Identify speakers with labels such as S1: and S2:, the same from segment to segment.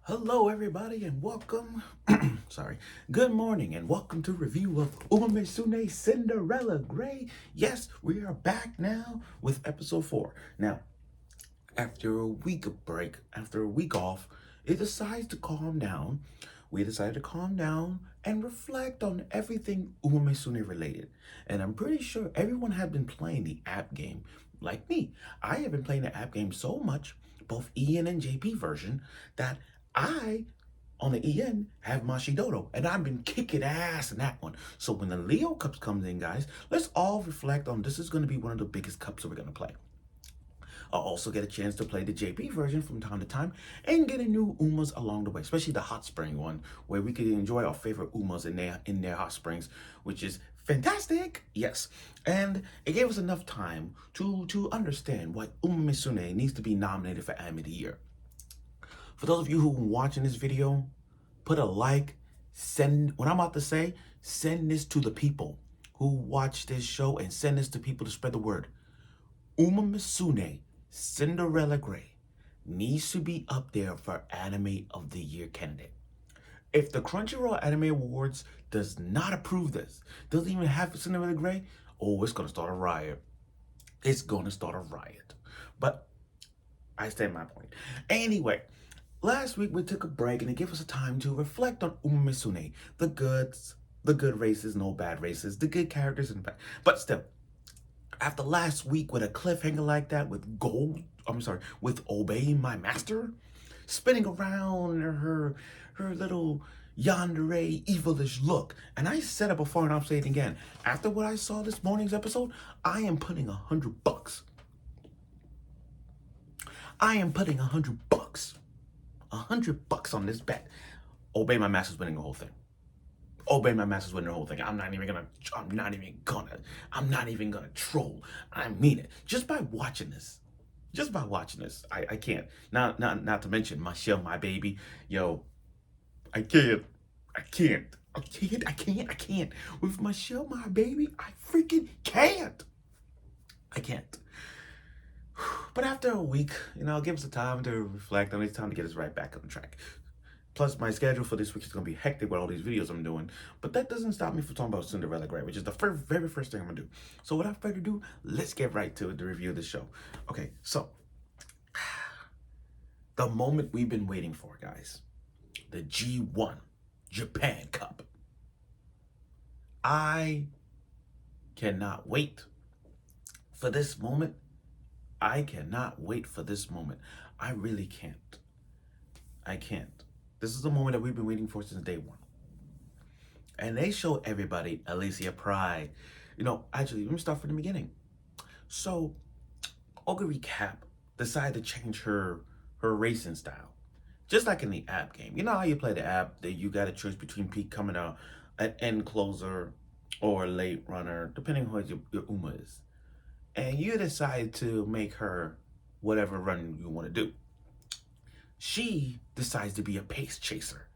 S1: Hello, everybody, and welcome. Sorry. Good morning, and welcome to review of Musume Cinderella Gray. Yes, we are back now with episode 4. Now, after a week of break, after a week off, it decides to calm down. We decided to calm down and reflect on everything Umesune related. And I'm pretty sure everyone had been playing the app game like me. I have been playing the app game so much, both EN and JP version, that I on the EN have Mashidodo, and I've been kicking ass in that one. So when the Leo Cups comes in, guys, let's all reflect on this is going to be one of the biggest cups that we're going to play. I'll also get a chance to play the JP version from time to time and get a new Umas along the way, especially the hot spring one, where we could enjoy our favorite Umas in their hot springs, which is fantastic. Yes. And it gave us enough time to understand why Uma Misune needs to be nominated for Anime of the Year. For those of you who are watching this video, put a like, what I'm about to say, send this to the people who watch this show and send this to people to spread the word. Uma Misune Cinderella Gray needs to be up there for Anime of the Year candidate. If the Crunchyroll Anime Awards does not approve this, doesn't even have Cinderella Gray, oh, it's going to start a riot. It's going to start a riot. But I stand my point. Anyway, last week we took a break and it gave us a time to reflect on Uma Misune, the good races, no bad races, the good characters and bad. But still, after last week with a cliffhanger like that with with obeying my master, spinning around her little yandere evilish look. And I said it before and I'll say it again. After what I saw this morning's episode, I am putting $100. I am putting $100. $100 on this bet. Obey my master's winning the whole thing. Obey my master's winning the whole thing. I'm not even gonna troll. I mean it. Just by watching this. I can't. Not to mention Michelle, my baby. Yo, I can't. With Michelle, my baby, I freaking can't. I can't. But after a week, it gives us time to reflect, and it's time to get us right back on track. Plus, my schedule for this week is going to be hectic with all these videos I'm doing. But that doesn't stop me from talking about Cinderella Gray, which is the very first thing I'm going to do. So without further ado, let's get right to the review of the show. Okay, so the moment we've been waiting for, guys. The G1 Japan Cup. I cannot wait for this moment. I cannot wait for this moment. I really can't. I can't. This is the moment that we've been waiting for since day one. And they show everybody Alicia Pride. Actually, let me start from the beginning. So, Oguri Cap decided to change her racing style. Just like in the app game. You know how you play the app, that you got a choice between coming out an end closer or a late runner, depending on what your Uma is. And you decide to make her whatever run you want to do. She decides to be a pace chaser.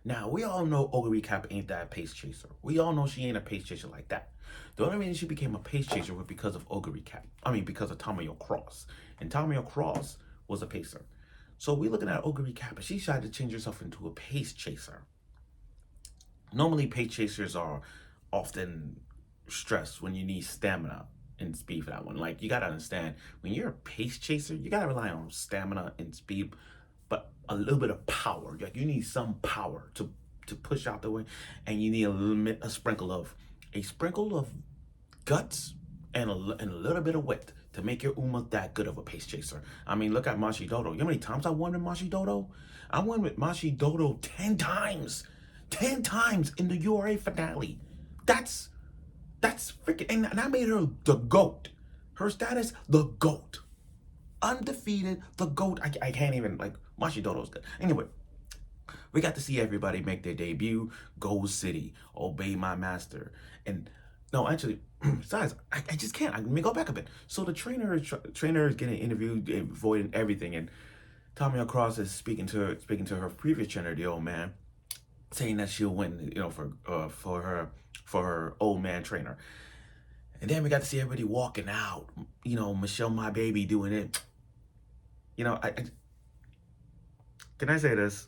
S1: Now, we all know Oguri Cap ain't that pace chaser. We all know she ain't a pace chaser like that. The only reason she became a pace chaser was because of Oguri Cap. Because of Tama Cross. And Tama Cross was a pacer. So we're looking at Oguri Cap, and she tried to change herself into a pace chaser. Normally, pace chasers are often stressed when you need stamina and speed for that one. Like, you gotta understand, when you're a pace chaser, you gotta rely on stamina and speed, but a little bit of power. Like, you need some power to push out the way, and you need a sprinkle of guts and a little bit of wit to make your Uma that good of a pace chaser. Look at Mashidodo. You know how many times I won with Mashidodo? I won with Mashidodo 10 times. 10 times in the URA finale. That's freaking, and I made her the GOAT. Her status, the GOAT. Undefeated, the GOAT. I can't even, Mashidodo's good. Anyway, we got to see everybody make their debut. Gold City, Obey My Master. And, no, actually, besides, I just can't. Let me go back a bit. So the trainer is getting interviewed, avoiding everything, and Tommy Cross is speaking to her previous trainer, the old man, saying that she'll win, for her old man trainer. And then we got to see everybody walking out. Michelle, my baby, doing it. Can I say this?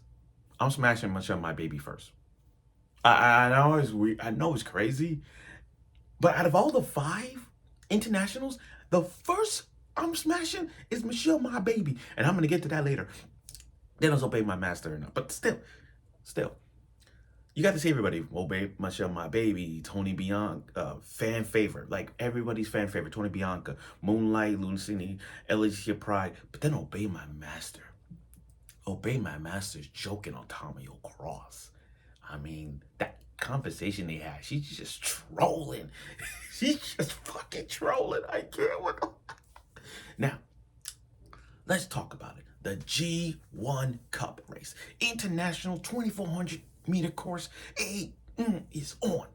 S1: I'm smashing Musume, my baby first. I know it's crazy, but out of all the 5 internationals, the first I'm smashing is Michelle, my baby, and I'm gonna get to that later. Then I'll obey my master enough, but still, you got to see everybody. Obey Michelle, my baby, Tony Bianca, fan favorite, like everybody's fan favorite. Tony Bianca, Moonlight, Lucini, Alicia Pride, but then obey my master. Obey my master's joking on Tama Cross. I mean, that conversation they had, she's just trolling. She's just fucking trolling. I can't with her. Now, let's talk about it. The G1 Cup race. International 2400 meter course is on.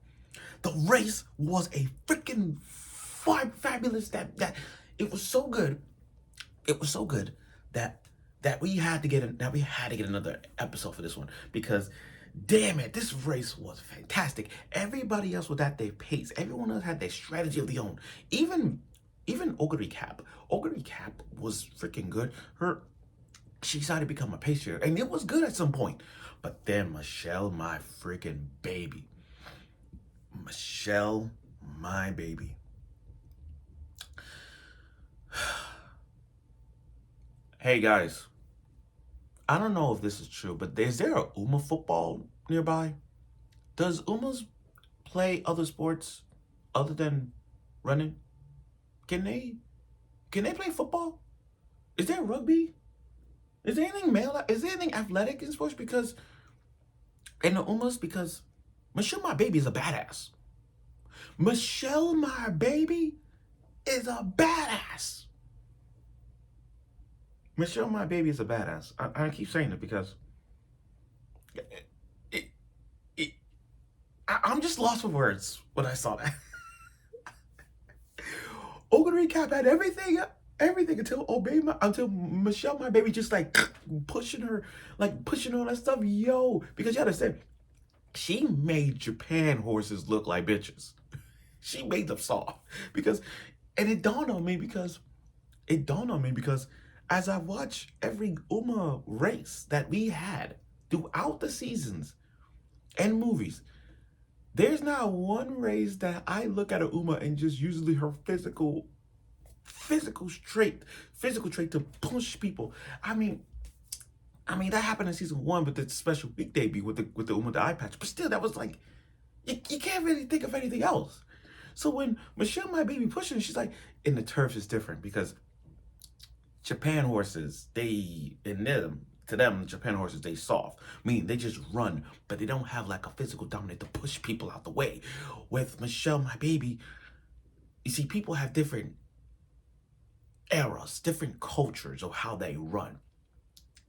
S1: The race was a freaking fabulous that it was so good. It was so good that we had to get another episode for this one because damn it, this race was fantastic. Everybody else was at their pace. Everyone else had their strategy of their own. Even Oguri Cap. Oguri Cap was freaking good. She decided to become a pacer, and it was good at some point. But then Michelle, my freaking baby. Michelle, my baby. Hey guys, I don't know if this is true, but is there a Uma football nearby? Does Umas play other sports other than running? Can they play football? Is there rugby? Is there anything is there anything athletic in sports? Because in the Umas, because Michelle, my baby, is a badass. Michelle, my baby, is a badass. Michelle, my baby, is a badass. I keep saying it because I'm just lost for words when I saw that. Oguri Cap had everything until Michelle, my baby, just like pushing her all that stuff. Yo, because you understand, she made Japan horses look like bitches. She made them soft and it dawned on me because as I watch every Uma race that we had throughout the seasons and movies, there's not one race that I look at a Uma and just usually her physical trait to push people. I mean that happened in season 1 with the special big debut with the Uma the eye patch, but still that was like you can't really think of anything else. So when Michelle, my baby, pushing, she's like, in the turf is different because Japan horses, to them, Japan horses, they soft. Meaning they just run, but they don't have like a physical dominant to push people out the way. With Michelle, my baby, you see, people have different eras, different cultures of how they run.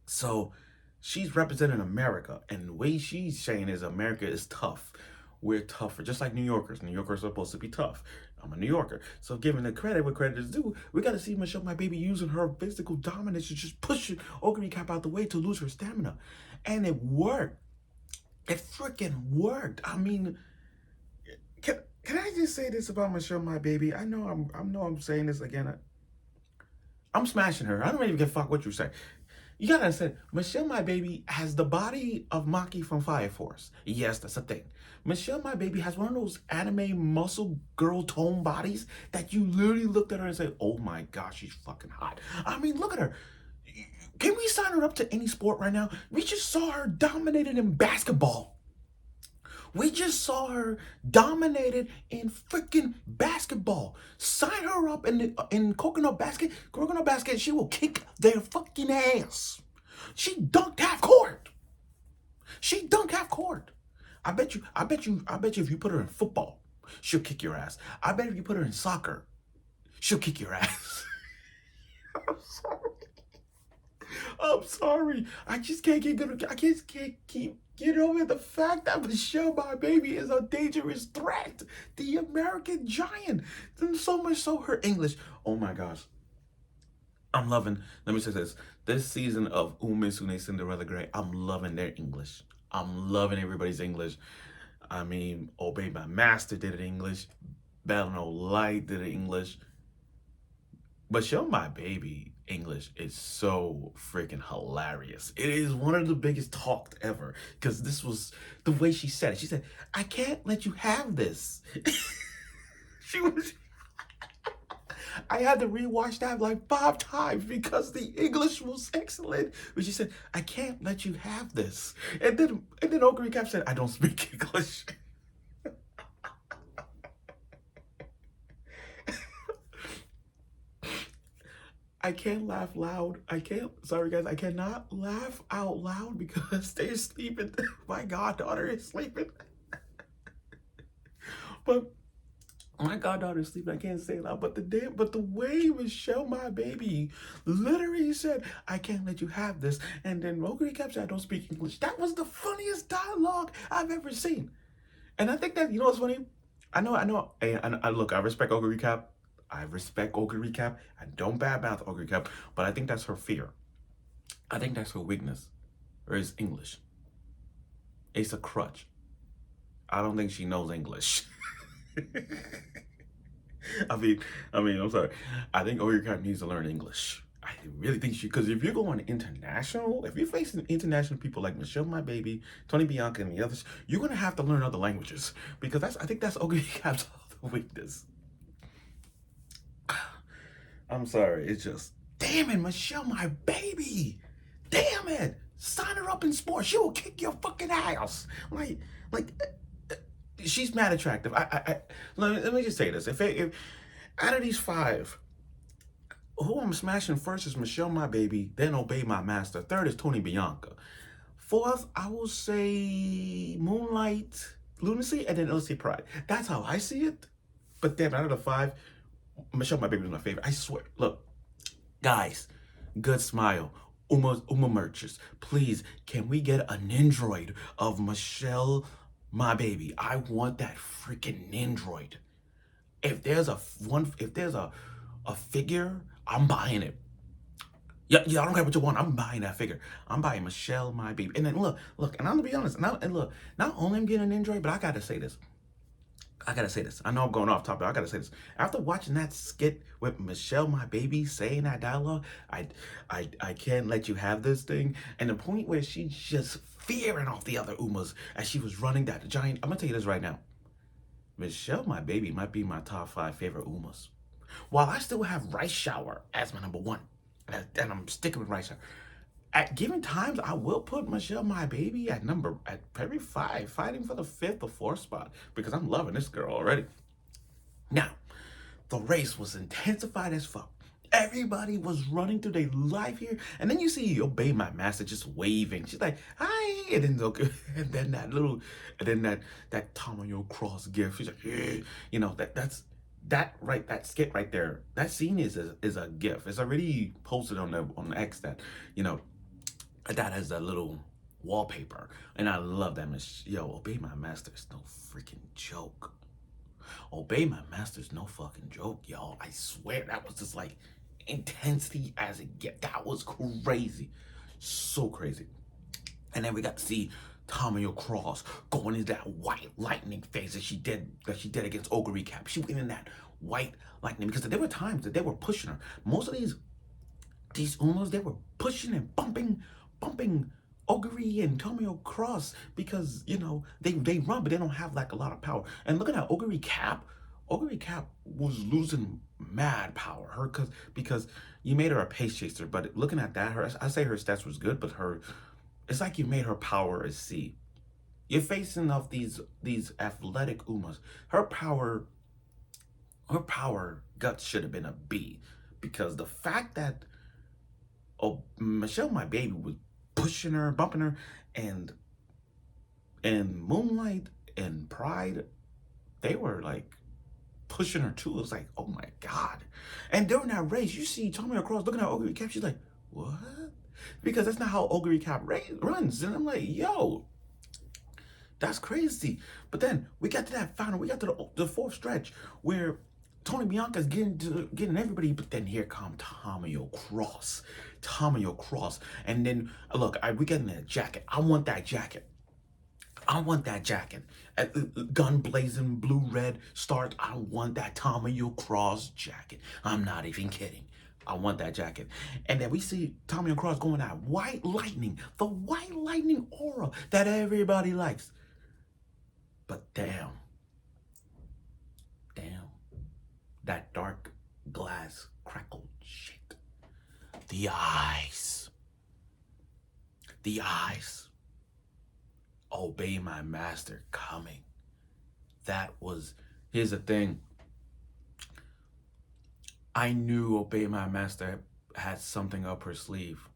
S1: So she's representing America, and the way she's saying is America is tough. We're tougher, just like New Yorkers. New Yorkers are supposed to be tough. I'm a New Yorker. So giving the credit where credit is due, we got to see Michelle, my baby, using her physical dominance to just push Oguri Cap out the way to lose her stamina. And it worked. It freaking worked. I mean, can I just say this about Michelle, my baby? I know I'm saying this again. I'm smashing her. I don't even give a fuck what you say. You gotta understand, Michelle, my baby, has the body of Maki from Fire Force. Yes, that's a thing. Michelle, my baby, has one of those anime muscle girl tone bodies that you literally looked at her and said, oh my gosh, she's fucking hot. I mean, look at her. Can we sign her up to any sport right now? We just saw her dominated in basketball. We just saw her dominated in freaking basketball. Sign her up in coconut basket. Coconut basket, she will kick their fucking ass. She dunked half court. I bet you if you put her in football, she'll kick your ass. I bet if you put her in soccer, she'll kick your ass. I'm sorry. I just can't keep get over the fact that Michelle, my baby, is a dangerous threat. The American giant. And so much so her English. Oh my gosh. I'm loving, let me say this season of Musume Cinderella Grey, I'm loving their English. I'm loving everybody's English. I mean, Obey My Master did it in English. Battle No Light did it in English. Michelle, my baby, English is so freaking hilarious. It is one of the biggest talked ever because this was the way she said it. She said, "I can't let you have this." she was. I had to rewatch that like 5 times because the English was excellent. But she said, "I can't let you have this," and then Oguri kept said, "I don't speak English." I can't laugh loud. I can't. Sorry, guys. I cannot laugh out loud because they're sleeping. My goddaughter is sleeping. But my goddaughter is sleeping. I can't say it loud. But the way Michelle, my baby, literally said, "I can't let you have this," and then Oguri kept saying, "I don't speak English." That was the funniest dialogue I've ever seen. And I think that, you know what's funny? I know. I look, I respect Ogre Recap. I respect Ogre Recap. I don't badmouth Ogre Recap, but I think that's her fear. I think that's her weakness. Or is English. It's a crutch. I don't think she knows English. I mean, I'm sorry. I think Ogre Recap needs to learn English. I really think she, because if you're going international, if you're facing international people like Michelle, my baby, Tony Bianca, and the others, you're gonna have to learn other languages because I think that's Ogre Cap's weakness. I'm sorry, it's just, damn it, Michelle, my baby, damn it, sign her up in sports. She will kick your fucking ass. Like, she's mad attractive. Let me just say this: if out of these 5, who I'm smashing first is Michelle, my baby, then Obey My Master. Third is Tony Bianca. Fourth, I will say Moonlight, Lunacy, and then Illicit Pride. That's how I see it. But damn, out of the 5, Michelle, my baby, was my favorite. I swear. Look, guys, good smile. Uma Merchants, please, can we get an Nindroid of Michelle, my baby? I want that freaking Nindroid. If there's a figure, I'm buying it. Yeah, I don't care what you want. I'm buying that figure. I'm buying Michelle, my baby. And then look, and I'm gonna be honest. And look, not only I'm getting an Android, but I gotta say this. I know I'm going off topic. I gotta say this. After watching that skit with Michelle, my baby, saying that dialogue, I can't let you have this thing. And the point where she's just fearing off the other Umas as she was running that giant. I'm gonna tell you this right now. Michelle, my baby, might be my top 5 favorite Umas. While I still have Rice Shower as my number 1, and I'm sticking with Rice Shower. At given times, I will put Michelle, my baby, at every 5, fighting for the 5th or 4th spot because I'm loving this girl already. Now, the race was intensified as fuck. Everybody was running through their life here, and then you see Obey My Master just waving. She's like, "Hi," and then and then that Tama cross gift. She's like, "Yeah," you know that skit right there. That scene is a gift. It's already posted on the X that that has that little wallpaper, and I love that. Obey My Master is no freaking joke. Obey My Master's no fucking joke, y'all. I swear that was just like intensity as it get. That was crazy. So crazy. And then we got to see Tamio Cross going into that white lightning phase that she did against Oguri Cap. She went in that white lightning because there were times that they were pushing her. Most of these Unos, they were pushing and bumping Oguri and Tomio Cross because they run, but they don't have like a lot of power. And looking at Oguri Cap was losing mad power. Because you made her a pace chaser, but looking at that, I say her stats was good, but it's like you made her power a C. You're facing off these athletic Umas. Her power guts should have been a B, because the fact that Michelle, my baby, was pushing her, bumping her, and Moonlight and Pride, they were like pushing her too. It was like, oh my god. And during that race, you see Tommy Cross looking at Oguri Cap. She's like, what? Because that's not how Oguri Cap runs. And I'm like, yo, that's crazy. But then we got to that final. We got to the 4th stretch where Tony Bianca's getting everybody, but then here come Tamio Cross. And then look, we getting that jacket. I want that jacket. Gun blazing, blue, red stars. I want that Tamio Cross jacket. I'm not even kidding. I want that jacket. And then we see Tommy and Cross going out. White lightning. The white lightning aura that everybody likes. But damn. That dark glass crackled shit. The eyes. Obey my master coming. Here's the thing. I knew Obey My Master had something up her sleeve,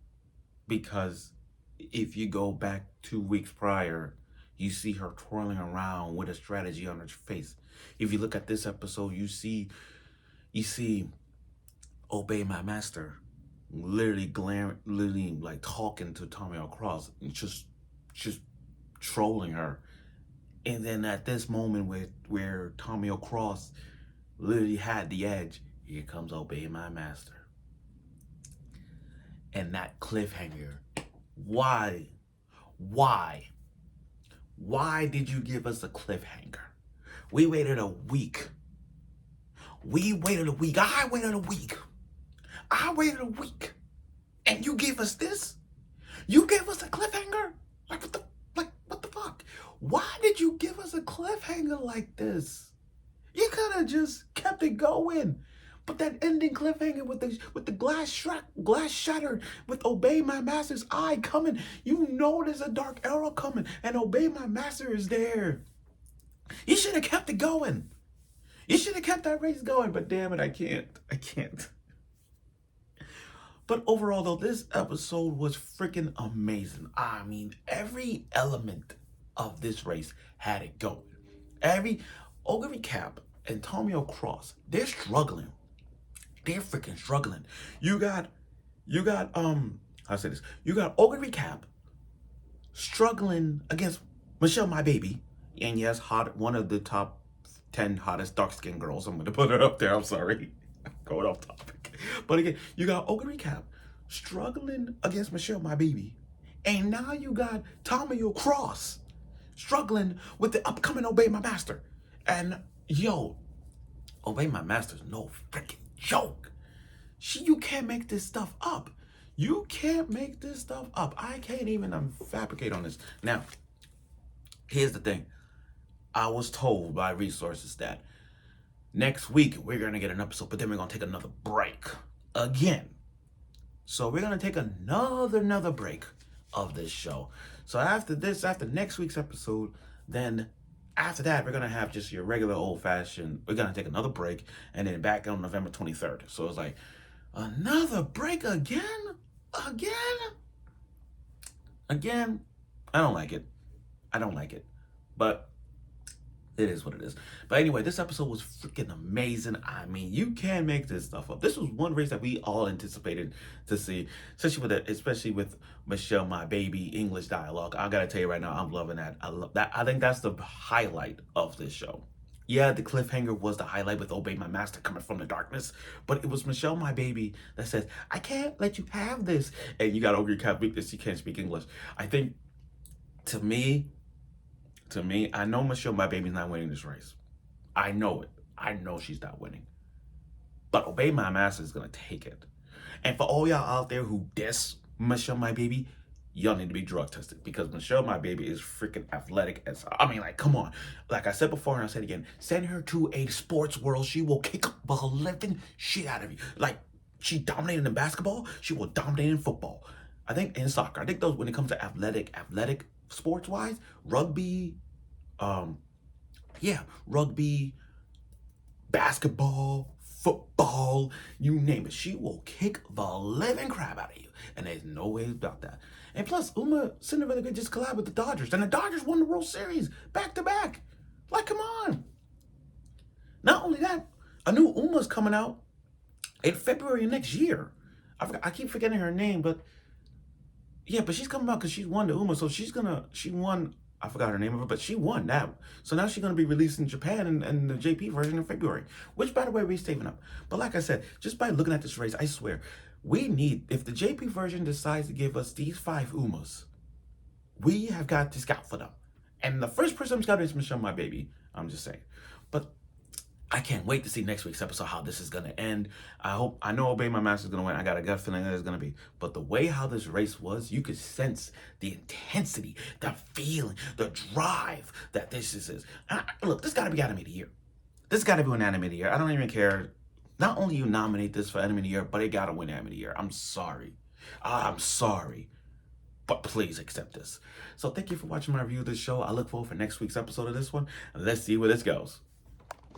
S1: because if you go back 2 weeks prior, you see her twirling around with a strategy on her face. If you look at this episode, you see Obey My Master literally like talking to Tommy Cross and just trolling her. And then at this moment where Tommy Cross literally had the edge, here comes Obey My Master. And that cliffhanger. Why? Why did you give us a cliffhanger? We waited a week. I waited a week. And you gave us this? You gave us a cliffhanger? What the fuck? Why did you give us a cliffhanger like this? You could have just kept it going. But that ending cliffhanger with the glass shattered, with Obey My Master's eye coming, you know there's a dark arrow coming, and Obey My Master is there. You should have kept it going. You should have kept that race going, but damn it, I can't. But overall, though, this episode was freaking amazing. I mean, every element of this race had it going. Oguri Cap and Tommy Cross, they're struggling. They're freaking struggling. You got Oguri Cap struggling against Michelle, my baby, and yes, one of the top 10 hottest dark-skinned girls. I'm gonna put her up there. I'm sorry, going off topic. But again, you got Oguri Cap struggling against Michelle, my baby, and now you got Tommy Cross struggling with the upcoming Obey My Master. And yo, Obey My Master's no freaking joke. You can't make this stuff up. You can't make this stuff up. I can't even fabricate on this. Now, here's the thing. I was told by resources that next week we're going to get an episode, but then we're going to take another break again. So we're going to take another break of this show. So after next week's episode, then after that, we're going to have just your regular old-fashioned, we're going to take another break, and then back on November 23rd. So it's like, another break again? Again? I don't like it. But it is what it is. But anyway, this episode was freaking amazing. I mean, you can't make this stuff up. This was one race that we all anticipated to see, especially with Michelle, my baby, English dialogue. I gotta tell you right now, I'm loving that. I love that. I think that's the highlight of this show. Yeah, the cliffhanger was the highlight with Obey My Master coming from the darkness, but it was Michelle, my baby, that says, I can't let you have this. And you got Oguri Cap weakness, she can't speak English. I think, to me, I know Michelle, my baby's not winning this race. I know it. I know she's not winning. But Obey My Master is going to take it. And for all y'all out there who diss Michelle, my baby, y'all need to be drug tested, because Michelle, my baby, is freaking athletic come on. Like I said before, and I'll say it again, send her to a sports world. She will kick the living shit out of you. Like, she dominated in basketball, she will dominate in football. I think in soccer. I think those, when it comes to athletic sports-wise, rugby, rugby, basketball, football, you name it. She will kick the living crap out of you. And there's no way about that. And plus, Cinderella could just collab with the Dodgers. And the Dodgers won the World Series back-to-back. Like, come on. Not only that, a new Uma's coming out in February next year. I keep forgetting her name, but yeah, but she's coming out because she won the Uma. So she won, I forgot her name of it, but she won that. So now she's going to be released in Japan and the JP version in February, which, by the way, we're saving up. But like I said, just by looking at this race, I swear, if the JP version decides to give us these 5 Umas, we have got to scout for them. And the first person I'm scouting is Michelle, my baby. I'm just saying. But I can't wait to see next week's episode how this is gonna end. I know Obey My Master is gonna win. I got a gut feeling that it's gonna be. But the way how this race was, you could sense the intensity, the feeling, the drive that this is. Look, this gotta be Anime of the Year. This gotta be an Anime of the Year. I don't even care. Not only you nominate this for Anime of the Year, but it gotta win Anime of the Year. I'm sorry. I'm sorry. But please accept this. So thank you for watching my review of this show. I look forward for next week's episode of this one. And let's see where this goes.